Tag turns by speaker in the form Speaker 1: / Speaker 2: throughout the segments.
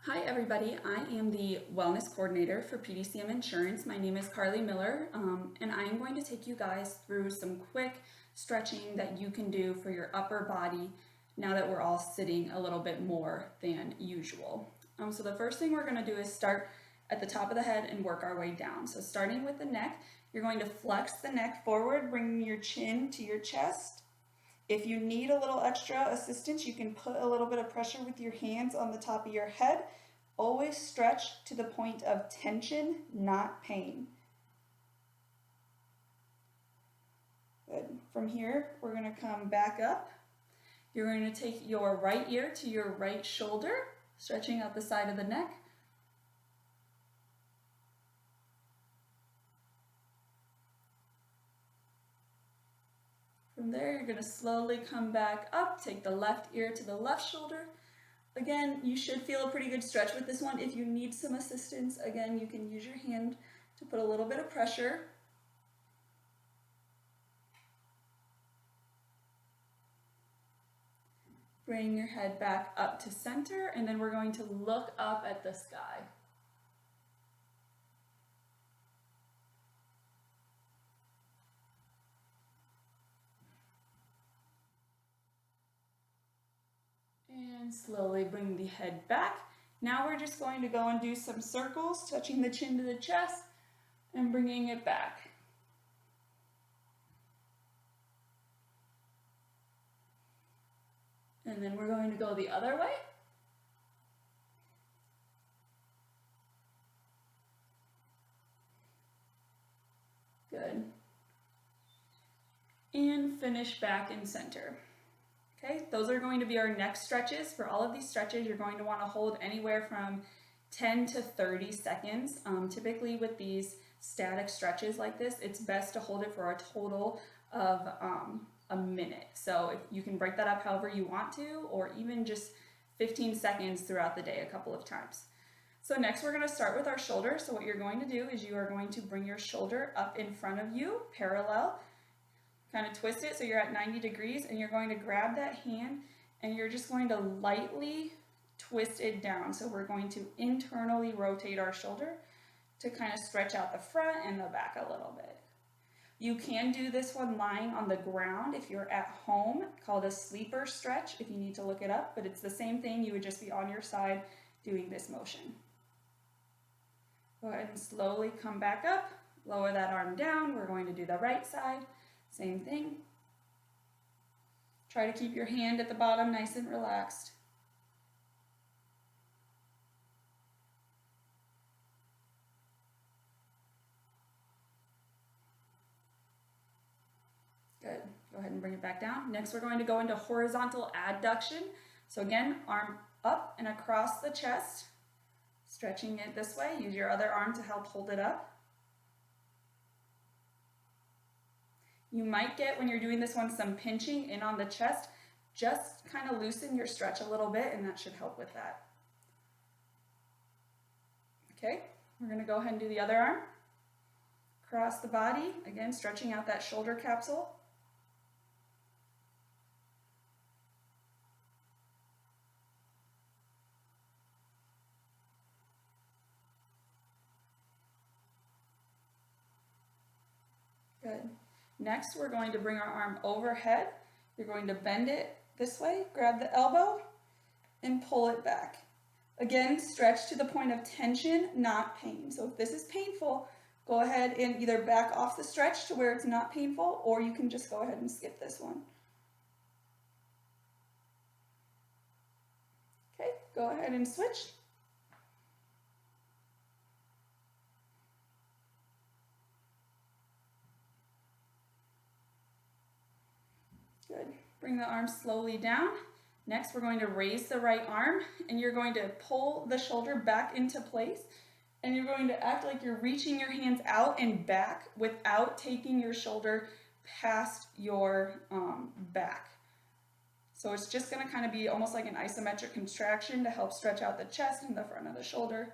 Speaker 1: Hi everybody, I am the Wellness Coordinator for PDCM Insurance. My name is Carly Miller, and I am going to take you guys through some quick stretching that you can do for your upper body now that we're all sitting a little bit more than usual. So the first thing we're going to do is start at the top of the head and work our way down. So starting with the neck, you're going to flex the neck forward, bringing your chin to your chest. If you need a little extra assistance, you can put a little bit of pressure with your hands on the top of your head. Always stretch to the point of tension, not pain. Good. From here, we're going to come back up. You're going to take your right ear to your right shoulder, stretching out the side of the neck. From there, you're going to slowly come back up, take the left ear to the left shoulder. Again, you should feel a pretty good stretch with this one. If you need some assistance, again, you can use your hand to put a little bit of pressure. Bring your head back up to center, and then we're going to look up at the sky. And slowly bring the head back. Now we're just going to go and do some circles, touching the chin to the chest and bringing it back. And then we're going to go the other way. Good. And finish back in center. Okay, those are going to be our neck stretches. For all of these stretches, you're going to want to hold anywhere from 10 to 30 seconds. Typically with these static stretches like this, it's best to hold it for a total of a minute. So if you can break that up however you want to, or even just 15 seconds throughout the day a couple of times. So next we're going to start with our shoulder. So what you're going to do is you are going to bring your shoulder up in front of you, parallel. Kind of twist it so you're at 90 degrees, and you're going to grab that hand and you're just going to lightly twist it down. So we're going to internally rotate our shoulder to kind of stretch out the front and the back a little bit. You can do this one lying on the ground if you're at home, called a sleeper stretch if you need to look it up, but it's the same thing. You would just be on your side doing this motion. Go ahead and slowly come back up, lower that arm down. We're going to do the right side. Same thing. Try to keep your hand at the bottom nice and relaxed. Good. Go ahead and bring it back down. Next, we're going to go into horizontal adduction. So again, arm up and across the chest, stretching it this way. Use your other arm to help hold it up. You might get, when you're doing this one, some pinching in on the chest. Just kind of loosen your stretch a little bit, and that should help with that. Okay, we're going to go ahead and do the other arm. Across the body, again, stretching out that shoulder capsule. Good. Next, we're going to bring our arm overhead. You're going to bend it this way, grab the elbow, and pull it back. Again, stretch to the point of tension, not pain. So if this is painful, go ahead and either back off the stretch to where it's not painful, or you can just go ahead and skip this one. Okay, go ahead and switch. Good. Bring the arm slowly down. Next, we're going to raise the right arm, and you're going to pull the shoulder back into place, and you're going to act like you're reaching your hands out and back without taking your shoulder past your back. So it's just going to kind of be almost like an isometric contraction to help stretch out the chest and the front of the shoulder.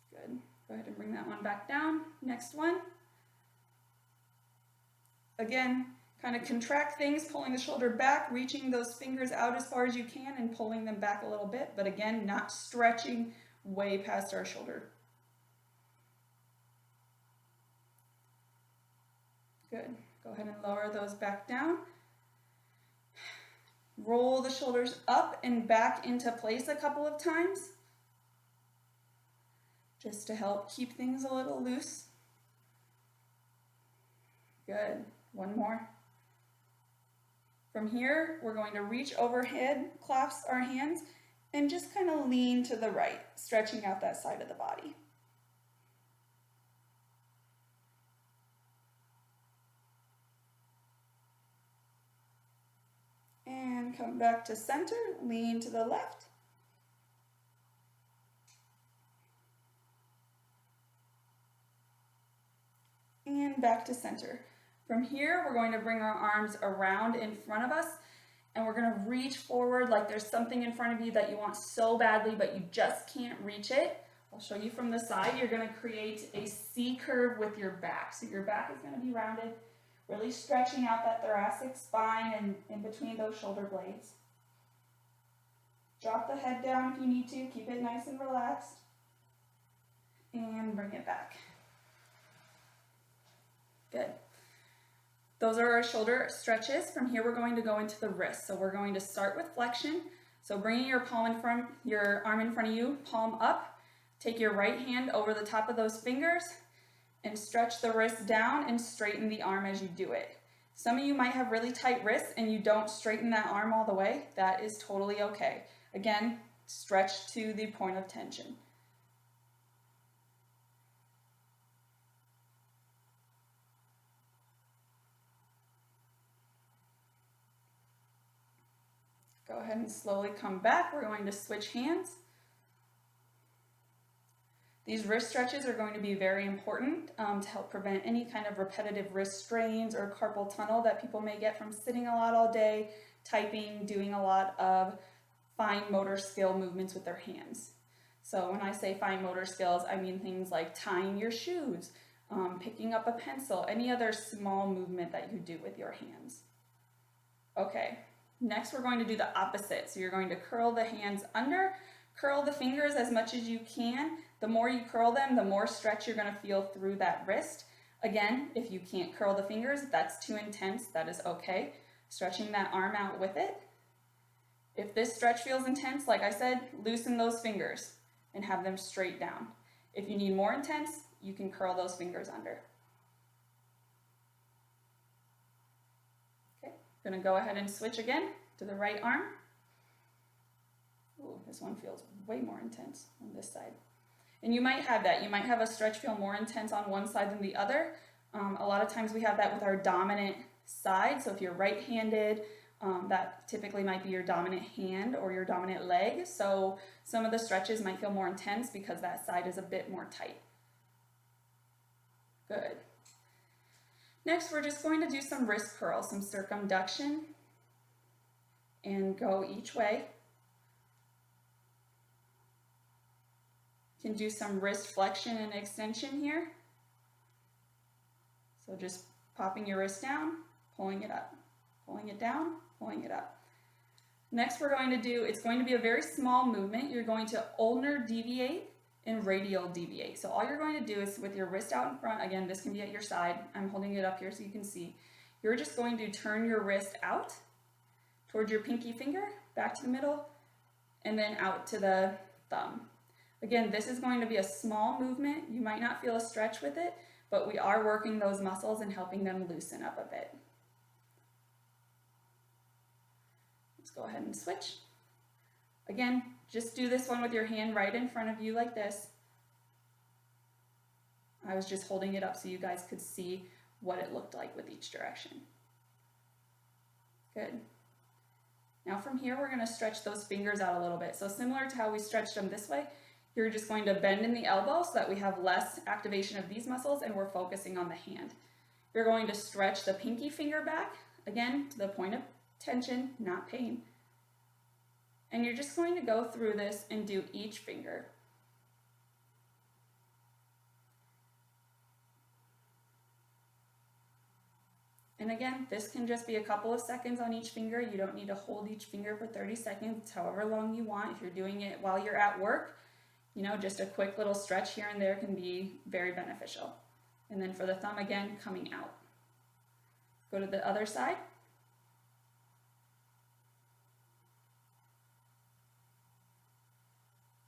Speaker 1: Good. Go ahead and bring that one back down. Next one. Again, Kind of contract things, pulling the shoulder back, reaching those fingers out as far as you can and pulling them back a little bit, but again, not stretching way past our shoulder. Good. Go ahead and lower those back down. Roll the shoulders up and back into place a couple of times, just to help keep things a little loose. Good. One more. From here, we're going to reach overhead, clasp our hands, and just kind of lean to the right, stretching out that side of the body. And come back to center, lean to the left. And back to center. From here, we're going to bring our arms around in front of us, and we're going to reach forward like there's something in front of you that you want so badly, but you just can't reach it. I'll show you from the side. You're going to create a C curve with your back. So your back is going to be rounded, really stretching out that thoracic spine and in between those shoulder blades. Drop the head down if you need to. Keep it nice and relaxed. And bring it back. Good. Those are our shoulder stretches. From here, we're going to go into the wrist. So we're going to start with flexion. So bringing your arm in front of you, palm up. Take your right hand over the top of those fingers and stretch the wrist down and straighten the arm as you do it. Some of you might have really tight wrists and you don't straighten that arm all the way. That is totally okay. Again, stretch to the point of tension. Go ahead and slowly come back. We're going to switch hands. These wrist stretches are going to be very important to help prevent any kind of repetitive wrist strains or carpal tunnel that people may get from sitting a lot all day, typing, doing a lot of fine motor skill movements with their hands. So when I say fine motor skills, I mean things like tying your shoes, picking up a pencil, any other small movement that you do with your hands. Okay. Next, we're going to do the opposite. So you're going to curl the hands under, curl the fingers as much as you can. The more you curl them, the more stretch you're going to feel through that wrist. Again, if you can't curl the fingers, that's too intense, that is okay. Stretching that arm out with it. If this stretch feels intense, like I said, loosen those fingers and have them straight down. If you need more intense, you can curl those fingers under. We're going to go ahead and switch again to the right arm. Ooh, this one feels way more intense on this side. And you might have that. You might have a stretch feel more intense on one side than the other. A lot of times we have that with our dominant side. So if you're right-handed, that typically might be your dominant hand or your dominant leg. So some of the stretches might feel more intense because that side is a bit more tight. Good. Next, we're just going to do some wrist curls, some circumduction, and go each way. You can do some wrist flexion and extension here. So just popping your wrist down, pulling it up, pulling it down, pulling it up. Next, we're going to do, it's going to be a very small movement. You're going to ulnar deviate and radial deviate. So all you're going to do is with your wrist out in front, again, this can be at your side. I'm holding it up here so you can see. You're just going to turn your wrist out towards your pinky finger, back to the middle, and then out to the thumb. Again, this is going to be a small movement. You might not feel a stretch with it, but we are working those muscles and helping them loosen up a bit. Let's go ahead and switch. Again, just do this one with your hand right in front of you like this. I was just holding it up so you guys could see what it looked like with each direction. Good. Now from here, we're going to stretch those fingers out a little bit. So similar to how we stretched them this way, you're just going to bend in the elbow so that we have less activation of these muscles and we're focusing on the hand. You're going to stretch the pinky finger back, again, to the point of tension, not pain. And you're just going to go through this and do each finger. And again, this can just be a couple of seconds on each finger. You don't need to hold each finger for 30 seconds, however long you want. If you're doing it while you're at work, you know, just a quick little stretch here and there can be very beneficial. And then for the thumb, again, coming out. Go to the other side.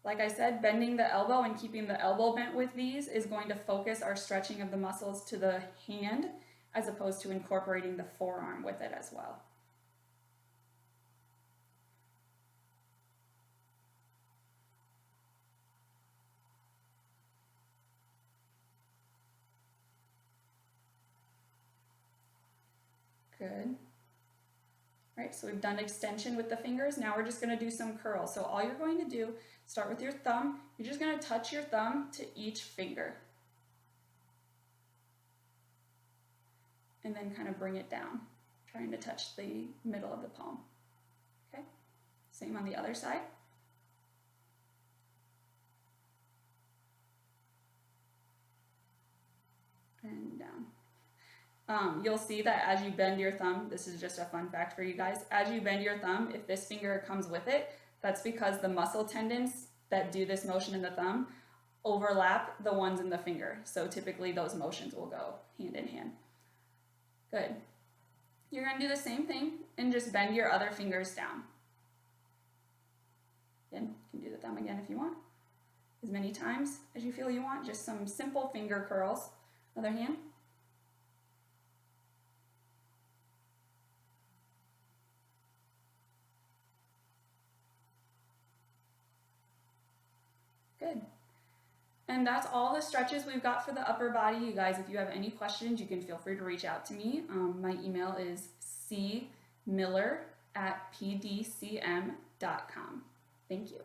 Speaker 1: Like I said, bending the elbow and keeping the elbow bent with these is going to focus our stretching of the muscles to the hand as opposed to incorporating the forearm with it as well. Good. All right, so we've done extension with the fingers. Now we're just going to do some curls. So all you're going to do, start with your thumb. You're just going to touch your thumb to each finger. And then kind of bring it down, trying to touch the middle of the palm. Okay, same on the other side. And down. You'll see that as you bend your thumb, this is just a fun fact for you guys, as you bend your thumb, if this finger comes with it, that's because the muscle tendons that do this motion in the thumb overlap the ones in the finger. So typically those motions will go hand in hand. Good. You're going to do the same thing and just bend your other fingers down. Again, you can do the thumb again if you want. As many times as you feel you want, just some simple finger curls. Other hand. Good. And that's all the stretches we've got for the upper body. You guys, if you have any questions, you can feel free to reach out to me. My email is cmiller@pdcm.com. Thank you.